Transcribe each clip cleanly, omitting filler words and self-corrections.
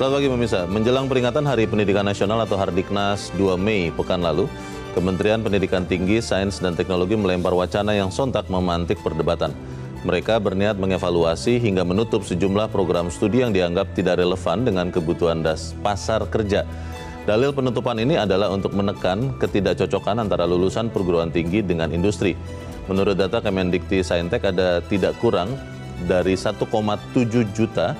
Selamat pagi pemirsa. Menjelang peringatan Hari Pendidikan Nasional atau Hardiknas 2 Mei pekan lalu, Kementerian Pendidikan Tinggi, Sains dan Teknologi melempar wacana yang sontak memantik perdebatan. Mereka berniat mengevaluasi hingga menutup sejumlah program studi yang dianggap tidak relevan dengan kebutuhan pasar kerja. Dalil penutupan ini adalah untuk menekan ketidakcocokan antara lulusan perguruan tinggi dengan industri. Menurut data Kemendikti Saintek ada tidak kurang dari 1,7 juta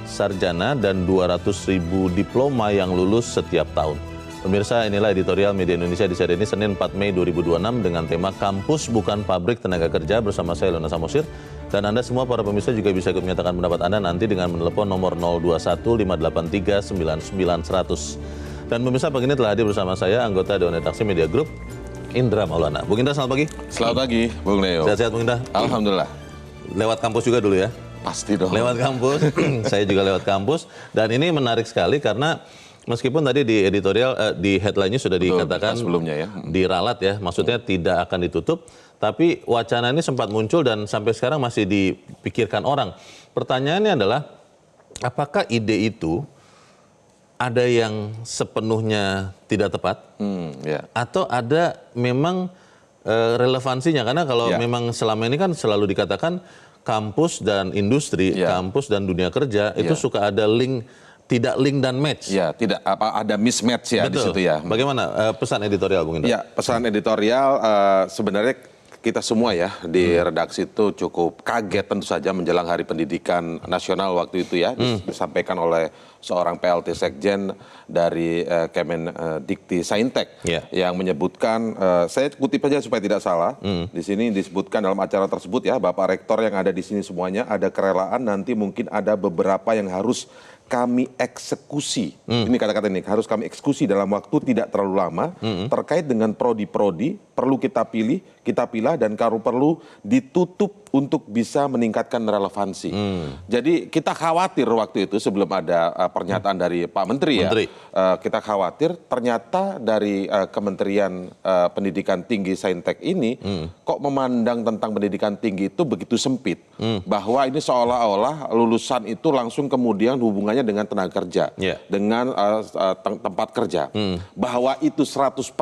sarjana dan 200.000 diploma yang lulus setiap tahun. Pemirsa, inilah editorial Media Indonesia di seri ini Senin 4 Mei 2026 dengan tema Kampus Bukan Pabrik Tenaga Kerja bersama saya Lona Samosir. Dan Anda semua para pemirsa juga bisa ikut menyatakan pendapat Anda nanti dengan menelepon nomor 021-583-9900. Dan pemirsa, pagi ini telah hadir bersama saya anggota Dewan Redaksi Media Group, Indra Maulana. Bung Indra, selamat pagi. Selamat pagi, Bung Leo. Sehat-sehat Bung Indra? Alhamdulillah. Lewat kampus juga dulu ya? Pasti dong. Lewat kampus, saya juga lewat kampus. Dan ini menarik sekali karena meskipun tadi di editorial, di headline-nya sudah dikatakan sebelumnya ya, diralat ya, maksudnya tidak akan ditutup. Tapi wacana ini sempat muncul dan sampai sekarang masih dipikirkan orang. Pertanyaannya adalah, apakah ide itu ada yang sepenuhnya tidak tepat? Atau ada memang relevansinya? Karena kalau memang selama ini kan selalu dikatakan kampus dan industri, kampus dan dunia kerja itu suka ada link, tidak link dan match. Ya, tidak ada mismatch ya. Betul. Di situ ya. Bagaimana pesan editorial Bung Indra? Ya, pesan editorial sebenarnya kita semua ya di redaksi itu cukup kaget tentu saja menjelang Hari Pendidikan Nasional waktu itu ya, disampaikan oleh seorang PLT Sekjen dari Kemendikti Saintek yang menyebutkan, saya kutip aja supaya tidak salah, di sini disebutkan dalam acara tersebut ya, Bapak Rektor yang ada di sini semuanya ada kerelaan nanti mungkin ada beberapa yang harus kami eksekusi. Ini kata-kata ini, harus kami eksekusi dalam waktu tidak terlalu lama terkait dengan prodi-prodi perlu kita pilah dan kalau perlu ditutup untuk bisa meningkatkan relevansi. Jadi kita khawatir waktu itu sebelum ada pernyataan dari Pak Menteri ya, kita khawatir ternyata dari Kementerian Pendidikan Tinggi Saintek ini kok memandang tentang pendidikan tinggi itu begitu sempit, bahwa ini seolah-olah lulusan itu langsung kemudian hubungannya dengan tenaga kerja, dengan tempat kerja, bahwa itu 100%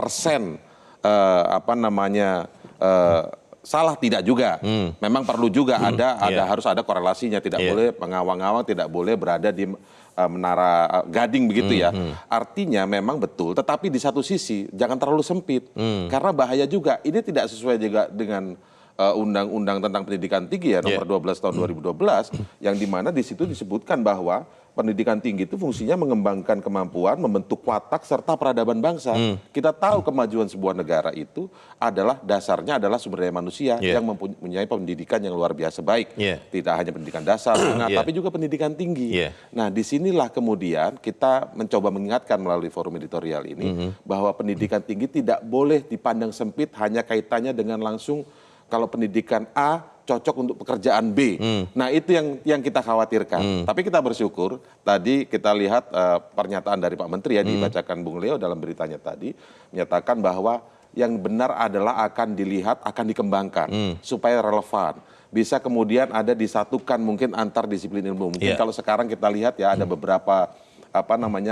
salah tidak juga. Memang perlu juga harus ada korelasinya, tidak boleh mengawang-awang, tidak boleh berada di menara gading begitu ya. Artinya memang betul, tetapi di satu sisi jangan terlalu sempit. Karena bahaya juga, ini tidak sesuai juga dengan Undang-Undang tentang Pendidikan Tinggi ya nomor 12 tahun 2012 yang dimana di situ disebutkan bahwa pendidikan tinggi itu fungsinya mengembangkan kemampuan, membentuk watak serta peradaban bangsa. Kita tahu kemajuan sebuah negara itu adalah dasarnya adalah sumber daya manusia yang mempunyai pendidikan yang luar biasa baik. Tidak hanya pendidikan dasar, tapi juga pendidikan tinggi. Nah, disinilah kemudian kita mencoba mengingatkan melalui forum editorial ini bahwa pendidikan tinggi tidak boleh dipandang sempit hanya kaitannya dengan langsung kalau pendidikan A cocok untuk pekerjaan B. Nah, itu yang kita khawatirkan. Tapi kita bersyukur, tadi kita lihat pernyataan dari Pak Menteri ya, dibacakan Bung Leo dalam beritanya tadi, menyatakan bahwa yang benar adalah akan dilihat, akan dikembangkan, supaya relevan. Bisa kemudian ada disatukan mungkin antar disiplin ilmu. Mungkin kalau sekarang kita lihat ya, ada beberapa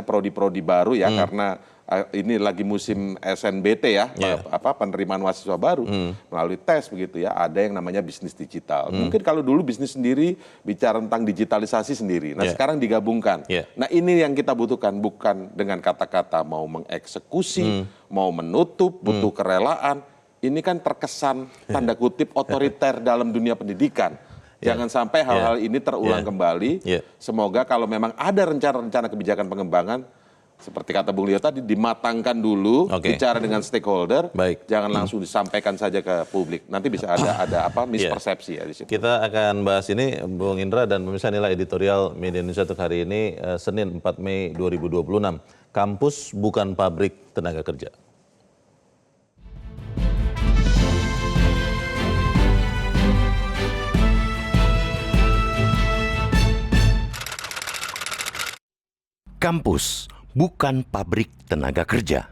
prodi-prodi baru ya, karena ini lagi musim SNBT ya, penerimaan mahasiswa baru melalui tes begitu ya, ada yang namanya bisnis digital. Mungkin kalau dulu bisnis sendiri bicara tentang digitalisasi sendiri, nah sekarang digabungkan. Nah, ini yang kita butuhkan, bukan dengan kata-kata mau mengeksekusi, mau menutup, butuh kerelaan. Ini kan terkesan tanda kutip otoriter dalam dunia pendidikan. Jangan sampai hal-hal ini terulang kembali. Semoga kalau memang ada rencana-rencana kebijakan pengembangan, seperti kata Bung Leo tadi, dimatangkan dulu, bicara dengan stakeholder, jangan langsung disampaikan saja ke publik. Nanti bisa ada mispersepsi ya di situ. Kita akan bahas ini, Bung Indra, dan pemirsa, inilah editorial Media Indonesia untuk hari ini, Senin 4 Mei 2026. Kampus bukan pabrik tenaga kerja. Kampus bukan pabrik tenaga kerja.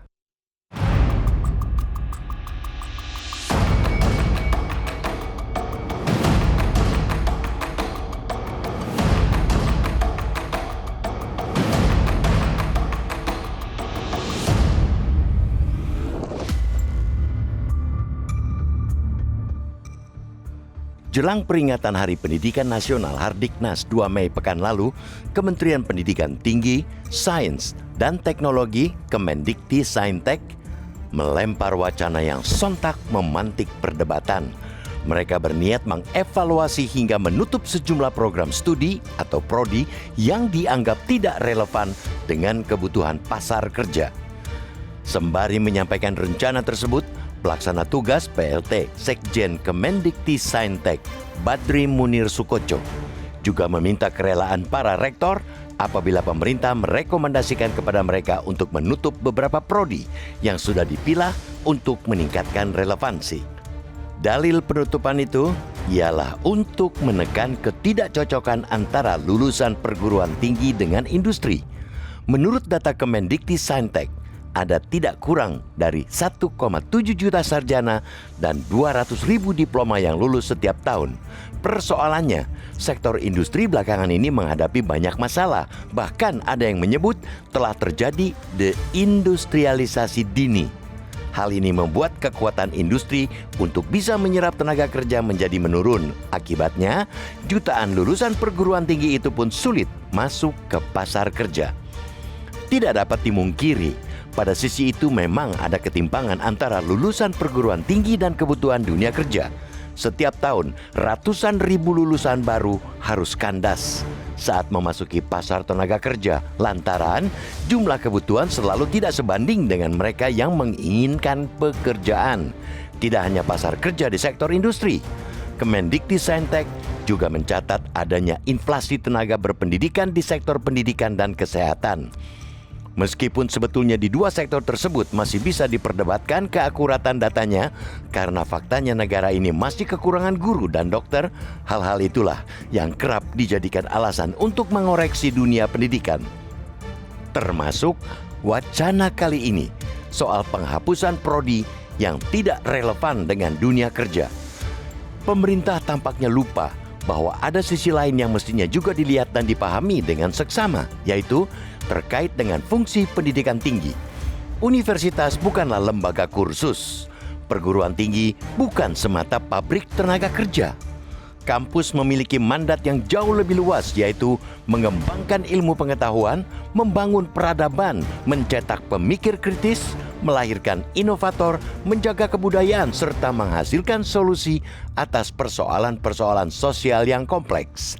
Jelang peringatan Hari Pendidikan Nasional Hardiknas 2 Mei pekan lalu, Kementerian Pendidikan Tinggi, Sains, dan Teknologi Kemendikti-Saintek melempar wacana yang sontak memantik perdebatan. Mereka berniat mengevaluasi hingga menutup sejumlah program studi atau prodi yang dianggap tidak relevan dengan kebutuhan pasar kerja. Sembari menyampaikan rencana tersebut, Pelaksana Tugas PLT Sekjen Kemendikti-Saintek Badri Munir Sukoco juga meminta kerelaan para rektor apabila pemerintah merekomendasikan kepada mereka untuk menutup beberapa prodi yang sudah dipilah untuk meningkatkan relevansi. Dalil penutupan itu ialah untuk menekan ketidakcocokan antara lulusan perguruan tinggi dengan industri. Menurut data Kemendikti-Saintek, ada tidak kurang dari 1,7 juta sarjana dan 200.000 diploma yang lulus setiap tahun. Persoalannya, sektor industri belakangan ini menghadapi banyak masalah. Bahkan ada yang menyebut telah terjadi deindustrialisasi dini. Hal ini membuat kekuatan industri untuk bisa menyerap tenaga kerja menjadi menurun. Akibatnya, jutaan lulusan perguruan tinggi itu pun sulit masuk ke pasar kerja. Tidak dapat dimungkiri, pada sisi itu memang ada ketimpangan antara lulusan perguruan tinggi dan kebutuhan dunia kerja. Setiap tahun, ratusan ribu lulusan baru harus kandas saat memasuki pasar tenaga kerja, lantaran jumlah kebutuhan selalu tidak sebanding dengan mereka yang menginginkan pekerjaan. Tidak hanya pasar kerja di sektor industri, Kemendikti-Saintek juga mencatat adanya inflasi tenaga berpendidikan di sektor pendidikan dan kesehatan. Meskipun sebetulnya di dua sektor tersebut masih bisa diperdebatkan keakuratan datanya, karena faktanya negara ini masih kekurangan guru dan dokter, hal-hal itulah yang kerap dijadikan alasan untuk mengoreksi dunia pendidikan. Termasuk wacana kali ini soal penghapusan prodi yang tidak relevan dengan dunia kerja. Pemerintah tampaknya lupa bahwa ada sisi lain yang mestinya juga dilihat dan dipahami dengan seksama, yaitu terkait dengan fungsi pendidikan tinggi. Universitas bukanlah lembaga kursus. Perguruan tinggi bukan semata pabrik tenaga kerja. Kampus memiliki mandat yang jauh lebih luas, yaitu mengembangkan ilmu pengetahuan, membangun peradaban, mencetak pemikir kritis, melahirkan inovator, menjaga kebudayaan, serta menghasilkan solusi atas persoalan-persoalan sosial yang kompleks.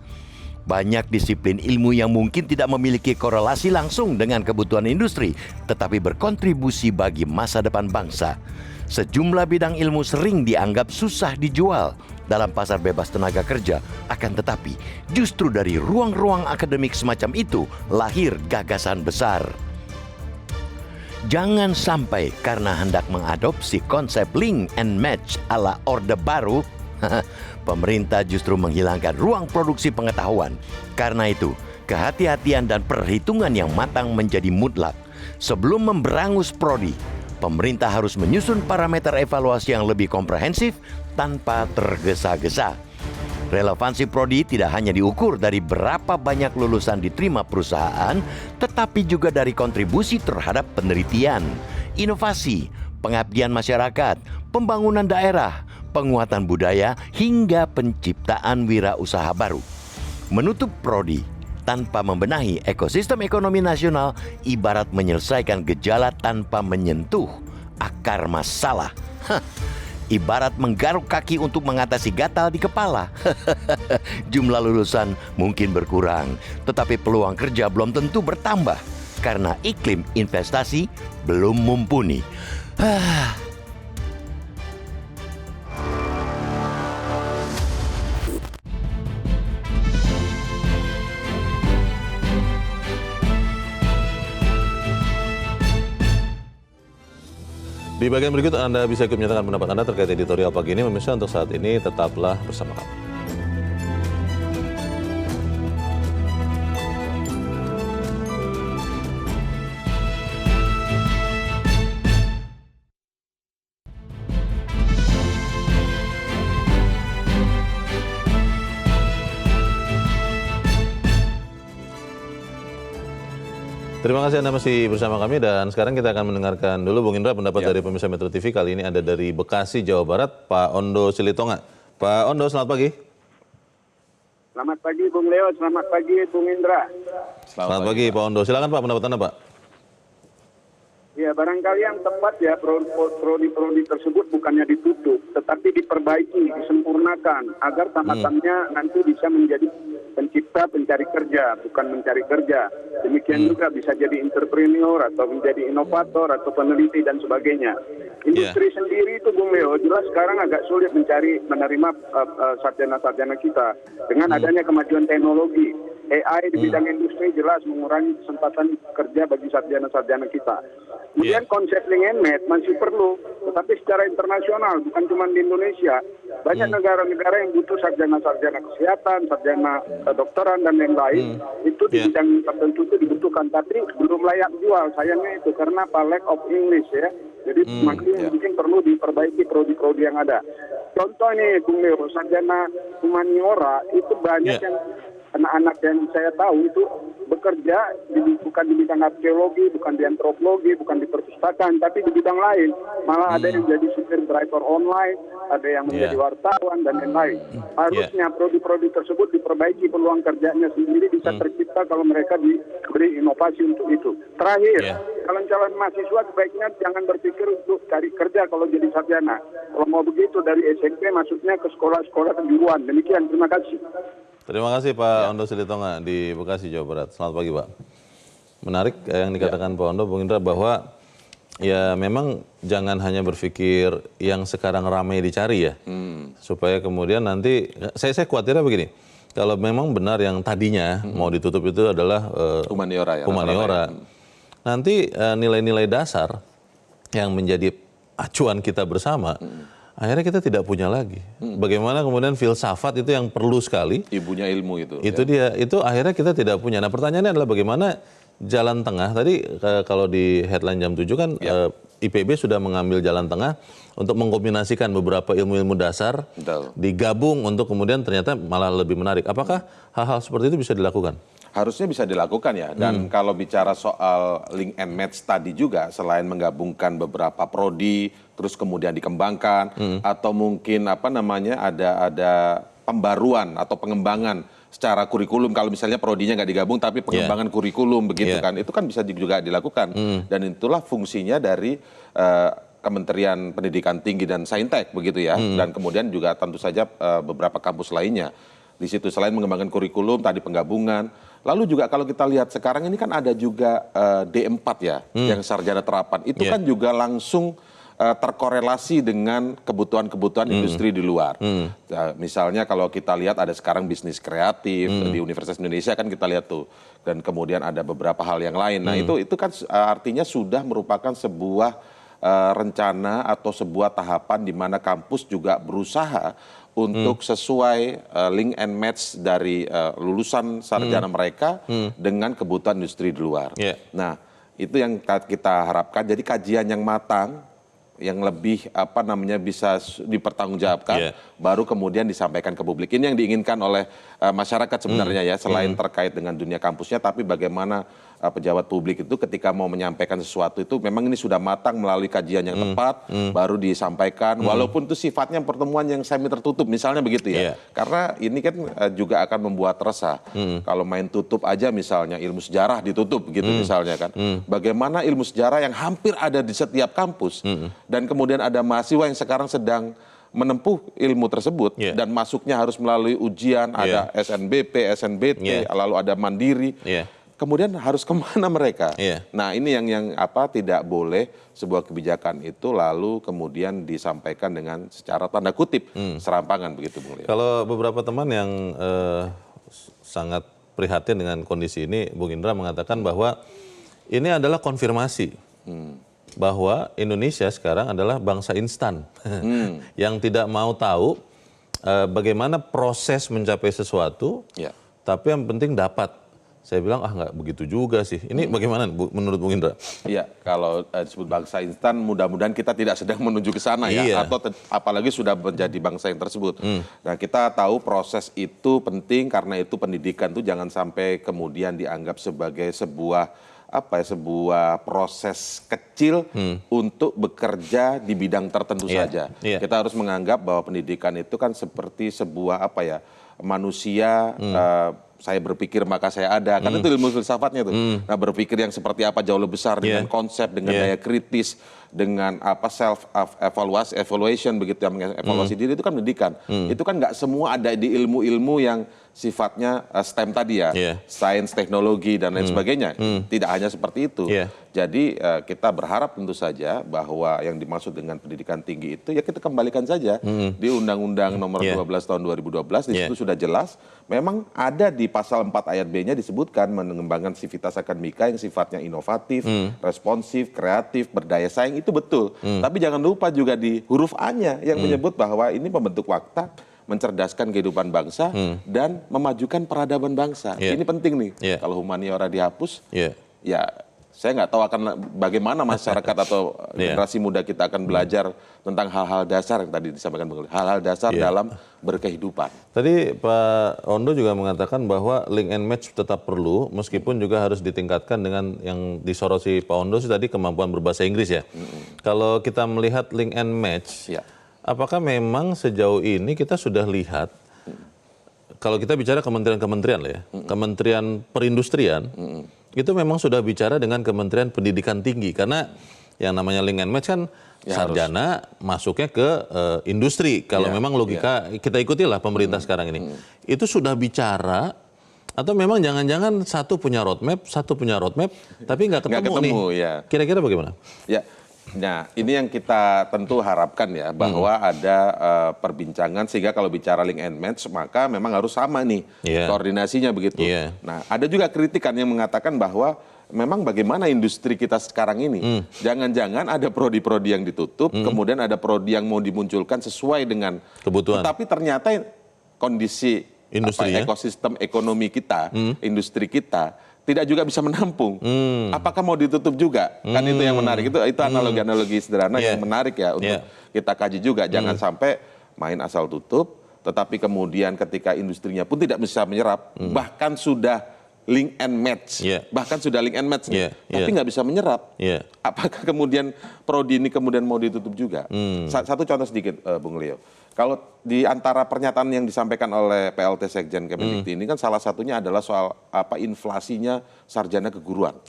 Banyak disiplin ilmu yang mungkin tidak memiliki korelasi langsung dengan kebutuhan industri, tetapi berkontribusi bagi masa depan bangsa. Sejumlah bidang ilmu sering dianggap susah dijual dalam pasar bebas tenaga kerja. Akan tetapi, justru dari ruang-ruang akademik semacam itu lahir gagasan besar. Jangan sampai karena hendak mengadopsi konsep link and match ala Orde Baru, pemerintah justru menghilangkan ruang produksi pengetahuan. Karena itu, kehati-hatian dan perhitungan yang matang menjadi mutlak. Sebelum memberangus prodi, pemerintah harus menyusun parameter evaluasi yang lebih komprehensif tanpa tergesa-gesa. Relevansi prodi tidak hanya diukur dari berapa banyak lulusan diterima perusahaan, tetapi juga dari kontribusi terhadap penelitian, inovasi, pengabdian masyarakat, pembangunan daerah, penguatan budaya, hingga penciptaan wirausaha baru. Menutup prodi tanpa membenahi ekosistem ekonomi nasional ibarat menyelesaikan gejala tanpa menyentuh akar masalah. Ibarat menggaruk kaki untuk mengatasi gatal di kepala. Jumlah lulusan mungkin berkurang, tetapi peluang kerja belum tentu bertambah karena iklim investasi belum mumpuni. Di bagian berikut Anda bisa ikut menyatakan pendapat Anda terkait editorial pagi ini. Pemirsa, untuk saat ini tetaplah bersama kami. Terima kasih Anda masih bersama kami dan sekarang kita akan mendengarkan dulu Bung Indra pendapat dari pemirsa Metro TV. Kali ini ada dari Bekasi, Jawa Barat, Pak Ondo Silitonga. Pak Ondo, selamat pagi. Selamat pagi Bung Leo, selamat pagi Bung Indra. Selamat pagi Pak Ondo. Silakan Pak, pendapat Anda Pak. Ya, barangkali yang tepat ya prodi-prodi tersebut bukannya ditutup, tetapi diperbaiki, disempurnakan agar tahapannya nanti bisa menjadi pencipta pencari kerja, bukan mencari kerja. Demikian juga bisa jadi entrepreneur atau menjadi inovator atau peneliti dan sebagainya. Industri sendiri itu Bung Leo jelas sekarang agak sulit menerima sarjana-sarjana kita dengan adanya kemajuan teknologi. AI di bidang industri jelas mengurangi kesempatan kerja bagi sarjana-sarjana kita. Kemudian konsep link and match masih perlu, tetapi secara internasional, bukan cuma di Indonesia. Banyak negara-negara yang butuh sarjana-sarjana kesehatan, sarjana kedokteran, dan lain-lain. Itu di bidang tertentu itu dibutuhkan, tapi belum layak jual. Sayangnya itu karena lack of English ya. Jadi mungkin perlu diperbaiki prodi-prodi yang ada. Contoh nih, Bung Leo, sarjana humaniora itu banyak yang anak-anak yang saya tahu itu bekerja bukan di bidang arkeologi, bukan di antropologi, bukan di perpustakaan, tapi di bidang lain. Malah ada yang jadi supir driver online, ada yang menjadi wartawan dan lain-lain. Harusnya prodi-prodi tersebut diperbaiki peluang kerjanya sendiri bisa tercipta kalau mereka diberi inovasi untuk itu. Terakhir, calon-calon mahasiswa sebaiknya jangan berpikir untuk cari kerja kalau jadi sarjana. Kalau mau begitu dari SMP masuknya ke sekolah-sekolah kejuruan. Demikian, terima kasih. Terima kasih Pak Ondo Silitonga di Bekasi, Jawa Barat. Selamat pagi Pak. Menarik yang dikatakan Pak Ondo, Bung Indra, bahwa ya memang jangan hanya berpikir yang sekarang ramai dicari ya. Supaya kemudian nanti, saya khawatirnya begini, kalau memang benar yang tadinya mau ditutup itu adalah humaniora. Nanti nilai-nilai dasar yang menjadi acuan kita bersama, akhirnya kita tidak punya lagi. Bagaimana kemudian filsafat itu yang perlu sekali. Ibunya ilmu itu. Itu dia, itu akhirnya kita tidak punya. Nah pertanyaannya adalah bagaimana jalan tengah. Tadi kalau di headline jam 7 kan IPB sudah mengambil jalan tengah untuk mengkombinasikan beberapa ilmu-ilmu dasar, digabung untuk kemudian ternyata malah lebih menarik. Apakah hal-hal seperti itu bisa dilakukan? Harusnya bisa dilakukan ya. Dan kalau bicara soal link and match tadi juga, selain menggabungkan beberapa prodi, terus kemudian dikembangkan, atau mungkin ada pembaruan atau pengembangan secara kurikulum. Kalau misalnya prodinya nggak digabung, tapi pengembangan kurikulum begitu kan, itu kan bisa juga dilakukan. Dan itulah fungsinya dari Kementerian Pendidikan Tinggi dan Saintek begitu ya. Dan kemudian juga tentu saja beberapa kampus lainnya. Di situ selain mengembangkan kurikulum, tadi penggabungan. Lalu juga kalau kita lihat sekarang ini kan ada juga D4 ya, yang sarjana terapan. Itu kan juga langsung terkorelasi dengan kebutuhan-kebutuhan industri di luar. Misalnya kalau kita lihat ada sekarang bisnis kreatif di Universitas Indonesia kan kita lihat tuh. Dan kemudian ada beberapa hal yang lain. Nah itu kan artinya sudah merupakan sebuah rencana atau sebuah tahapan di mana kampus juga berusaha untuk sesuai link and match dari lulusan sarjana mereka dengan kebutuhan industri di luar. Nah, itu yang kita harapkan. Jadi kajian yang matang, yang lebih bisa dipertanggungjawabkan, baru kemudian disampaikan ke publik. Ini yang diinginkan oleh masyarakat sebenarnya ya, selain terkait dengan dunia kampusnya, tapi bagaimana pejabat publik itu ketika mau menyampaikan sesuatu itu memang ini sudah matang melalui kajian yang tepat, baru disampaikan, walaupun itu sifatnya pertemuan yang semi tertutup, misalnya begitu ya. Karena ini kan juga akan membuat resah. Kalau main tutup aja misalnya, ilmu sejarah ditutup gitu misalnya kan. Bagaimana ilmu sejarah yang hampir ada di setiap kampus, dan kemudian ada mahasiswa yang sekarang sedang menempuh ilmu tersebut, dan masuknya harus melalui ujian, ada SNBP, SNBT, lalu ada mandiri. Kemudian harus kemana mereka? Nah ini yang tidak boleh sebuah kebijakan itu lalu kemudian disampaikan dengan secara tanda kutip serampangan begitu, Bung Leo. Kalau beberapa teman yang sangat prihatin dengan kondisi ini, Bung Indra mengatakan bahwa ini adalah konfirmasi bahwa Indonesia sekarang adalah bangsa instan yang tidak mau tahu bagaimana proses mencapai sesuatu, tapi yang penting dapat. Saya bilang nggak begitu juga sih. Ini bagaimana menurut Bung Indra? Iya, kalau disebut bangsa instan, mudah-mudahan kita tidak sedang menuju ke sana ya, atau apalagi sudah menjadi bangsa yang tersebut. Nah, kita tahu proses itu penting karena itu pendidikan itu jangan sampai kemudian dianggap sebagai sebuah sebuah proses kecil untuk bekerja di bidang tertentu saja. Kita harus menganggap bahwa pendidikan itu kan seperti sebuah manusia. Saya berpikir maka saya ada, karena itu ilmu filsafatnya tuh. Nah, berpikir yang seperti apa jauh lebih besar dengan konsep, dengan daya kritis, dengan self evaluation begitu, yang mengevaluasi diri, itu kan pendidikan. Itu kan nggak semua ada di ilmu-ilmu yang sifatnya STEM tadi ya, sains, teknologi dan lain sebagainya. Tidak hanya seperti itu. Jadi kita berharap tentu saja bahwa yang dimaksud dengan pendidikan tinggi itu ya kita kembalikan saja di Undang-Undang Nomor 12 Tahun 2012, di situ sudah jelas. Memang ada di pasal 4 ayat B-nya disebutkan mengembangkan sivitas akademika yang sifatnya inovatif, responsif, kreatif, berdaya saing, itu betul. Tapi jangan lupa juga di huruf A-nya yang menyebut bahwa ini pembentuk watak, mencerdaskan kehidupan bangsa, dan memajukan peradaban bangsa. Ini penting nih. Kalau humaniora dihapus, ya saya nggak tahu akan bagaimana masyarakat atau generasi muda kita akan belajar tentang hal-hal dasar yang tadi disampaikan Bung Leo. Hal-hal dasar dalam berkehidupan. Tadi Pak Ondo juga mengatakan bahwa link and match tetap perlu, meskipun juga harus ditingkatkan dengan yang disoroti Pak Ondo tadi, kemampuan berbahasa Inggris ya. Kalau kita melihat link and match, apakah memang sejauh ini kita sudah lihat, kalau kita bicara kementerian-kementerian lah ya, Kementerian Perindustrian, itu memang sudah bicara dengan Kementerian Pendidikan Tinggi, karena yang namanya link and match kan sarjana masuknya ke industri. Kalau memang logika kita ikutilah pemerintah sekarang ini, itu sudah bicara, atau memang jangan-jangan satu punya roadmap, tapi nggak ketemu nih. Kira-kira bagaimana? Ya. Nah, ini yang kita tentu harapkan ya, bahwa ada perbincangan sehingga kalau bicara link and match maka memang harus sama nih koordinasinya begitu. Nah, ada juga kritikan yang mengatakan bahwa memang bagaimana industri kita sekarang ini, jangan-jangan ada prodi-prodi yang ditutup, kemudian ada prodi yang mau dimunculkan sesuai dengan kebutuhan. Tetapi ternyata kondisi ekosistem ekonomi kita, industri kita tidak juga bisa menampung. Apakah mau ditutup juga? Kan itu yang menarik. Itu analogi-analogi sederhana yang menarik ya untuk kita kaji juga. Jangan sampai main asal tutup, tetapi kemudian ketika industrinya pun tidak bisa menyerap, bahkan sudah link and match, tapi nggak bisa menyerap. Apakah kemudian prodi ini kemudian mau ditutup juga? Satu contoh sedikit, Bung Leo. Kalau di antara pernyataan yang disampaikan oleh PLT Sekjen Kemendikti ini kan salah satunya adalah soal inflasinya sarjana keguruan.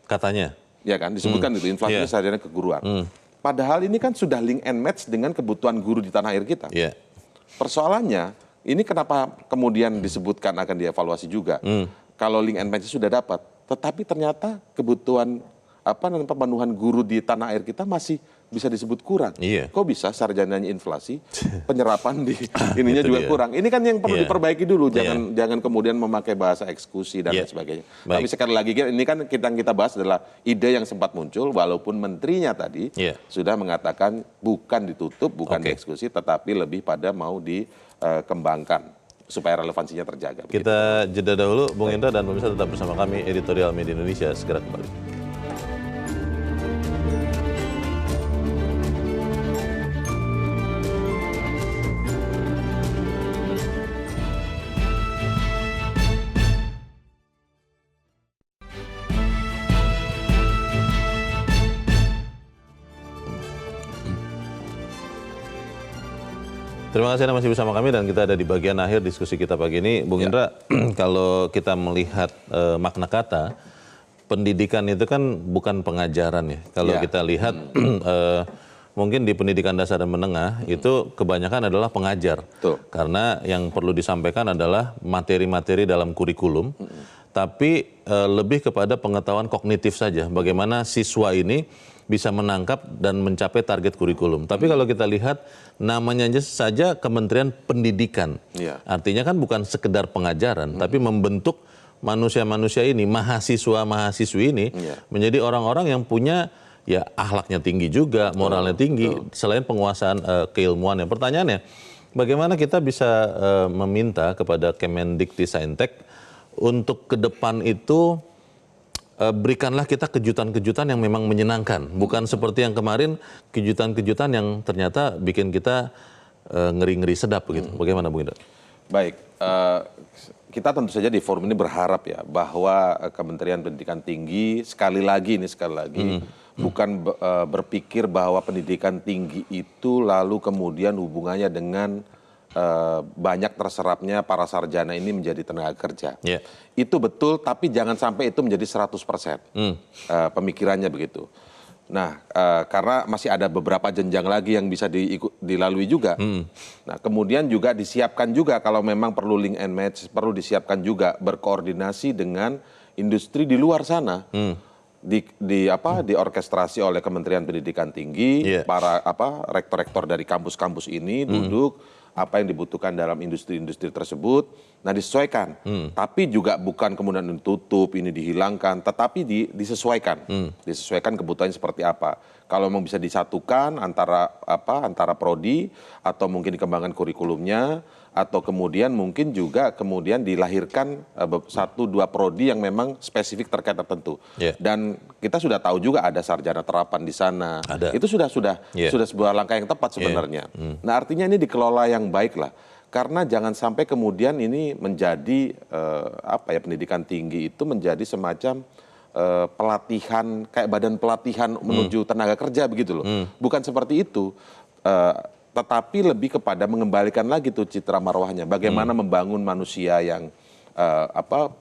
Katanya. Ya kan, disebutkan itu inflasinya sarjana keguruan. Padahal ini kan sudah link and match dengan kebutuhan guru di tanah air kita. Persoalannya, ini kenapa kemudian disebutkan akan dievaluasi juga. Kalau link and match sudah dapat, tetapi ternyata kebutuhan pemenuhan guru di tanah air kita masih bisa disebut kurang. Kok bisa sarjananya inflasi, penyerapan di ininya juga kurang. Ini kan yang perlu diperbaiki dulu, jangan kemudian memakai bahasa eksekusi dan lain sebagainya. Tapi sekali lagi ini kan kita bahas adalah ide yang sempat muncul, walaupun menterinya tadi sudah mengatakan bukan ditutup, bukan dieksekusi, tetapi lebih pada mau dikembangkan supaya relevansinya terjaga. Kita jeda dahulu, Bung Indra dan pemirsa tetap bersama kami, Editorial Media Indonesia segera kembali. Terima kasih Anda masih bersama kami dan kita ada di bagian akhir diskusi kita pagi ini. Bung Indra, kalau kita melihat makna kata, pendidikan itu kan bukan pengajaran ya. Kalau kita lihat mungkin di pendidikan dasar dan menengah itu kebanyakan adalah pengajar. Karena yang perlu disampaikan adalah materi-materi dalam kurikulum, tapi lebih kepada pengetahuan kognitif saja. Bagaimana siswa ini bisa menangkap dan mencapai target kurikulum. Tapi kalau kita lihat namanya saja Kementerian Pendidikan. Artinya kan bukan sekedar pengajaran, tapi membentuk manusia-manusia ini, mahasiswa-mahasiswi ini menjadi orang-orang yang punya akhlaknya tinggi juga, moralnya tinggi, selain penguasaan keilmuan. Pertanyaannya, bagaimana kita bisa meminta kepada Kemendikti-Saintek untuk ke depan itu berikanlah kita kejutan-kejutan yang memang menyenangkan, bukan seperti yang kemarin kejutan-kejutan yang ternyata bikin kita ngeri-ngeri sedap begitu. Bagaimana Bung Indra? Baik, kita tentu saja di forum ini berharap ya bahwa Kementerian Pendidikan Tinggi sekali lagi bukan berpikir bahwa pendidikan tinggi itu lalu kemudian hubungannya dengan banyak terserapnya para sarjana ini menjadi tenaga kerja. Itu betul, tapi jangan sampai itu menjadi 100%. Pemikirannya begitu. Nah, karena masih ada beberapa jenjang lagi yang bisa dilalui juga. Nah, kemudian juga disiapkan juga kalau memang perlu link and match, perlu disiapkan juga berkoordinasi dengan industri di luar sana. Diorkestrasi oleh Kementerian Pendidikan Tinggi, para rektor-rektor dari kampus-kampus ini duduk, apa yang dibutuhkan dalam industri-industri tersebut, nah disesuaikan. Tapi juga bukan kemudian ditutup, ini dihilangkan, tetapi disesuaikan. Disesuaikan kebutuhannya seperti apa. Kalau memang bisa disatukan antara prodi, atau mungkin dikembangkan kurikulumnya, atau kemudian mungkin juga kemudian dilahirkan 1-2 prodi yang memang spesifik terkait tertentu. Dan kita sudah tahu juga ada sarjana terapan di sana. Itu sudah sebuah langkah yang tepat sebenarnya. Nah, artinya ini dikelola yang baik lah. Karena jangan sampai kemudian ini menjadi pendidikan tinggi itu menjadi semacam pelatihan, kayak badan pelatihan menuju tenaga kerja begitu loh. Bukan seperti itu. Tetapi lebih kepada mengembalikan lagi tuh citra marwahnya. Bagaimana membangun manusia yang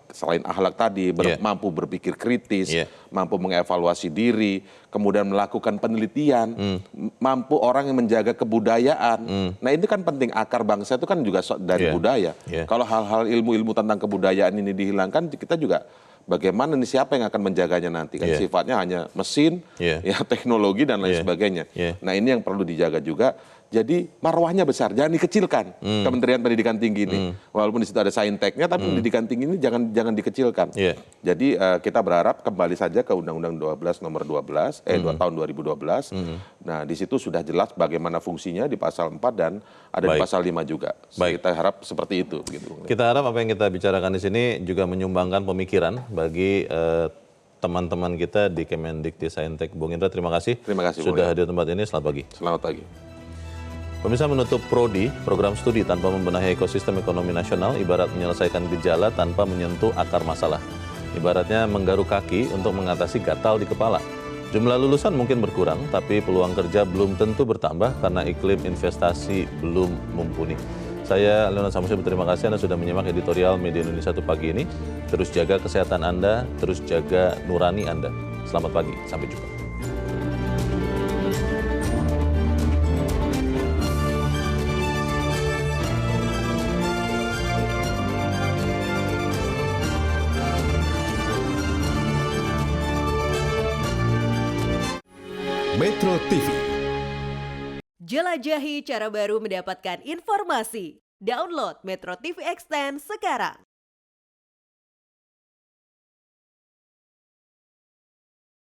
selain akhlak tadi, mampu berpikir kritis, mampu mengevaluasi diri, kemudian melakukan penelitian, mampu orang yang menjaga kebudayaan. Nah, ini kan penting, akar bangsa itu kan juga dari budaya. Kalau hal-hal ilmu-ilmu tentang kebudayaan ini dihilangkan, kita juga bagaimana nih, siapa yang akan menjaganya nanti? Kan sifatnya hanya mesin, teknologi dan lain sebagainya. Nah, ini yang perlu dijaga juga. Jadi marwahnya besar, jangan dikecilkan Kementerian Pendidikan Tinggi ini. Walaupun di situ ada sainteknya, tapi pendidikan tinggi ini jangan dikecilkan. Jadi kita berharap kembali saja ke Undang-Undang 12 nomor 12 tahun 2012. Nah, di situ sudah jelas bagaimana fungsinya di pasal 4 dan ada di pasal 5 juga. Kita harap seperti itu. Kita harap apa yang kita bicarakan di sini juga menyumbangkan pemikiran bagi teman-teman kita di Kemendikti-Saintek. Bung Indra, terima kasih. Sudah hadir tempat ini. Selamat pagi. Selamat pagi. Pemirsa, menutup prodi, program studi tanpa membenahi ekosistem ekonomi nasional ibarat menyelesaikan gejala tanpa menyentuh akar masalah. Ibaratnya menggaruk kaki untuk mengatasi gatal di kepala. Jumlah lulusan mungkin berkurang, tapi peluang kerja belum tentu bertambah karena iklim investasi belum mumpuni. Saya Leonard Samusi, berterima kasih Anda sudah menyimak editorial Media Indonesia 1 pagi ini. Terus jaga kesehatan Anda, terus jaga nurani Anda. Selamat pagi, sampai jumpa. Metro TV. Jelajahi cara baru mendapatkan informasi. Download Metro TV Extend sekarang.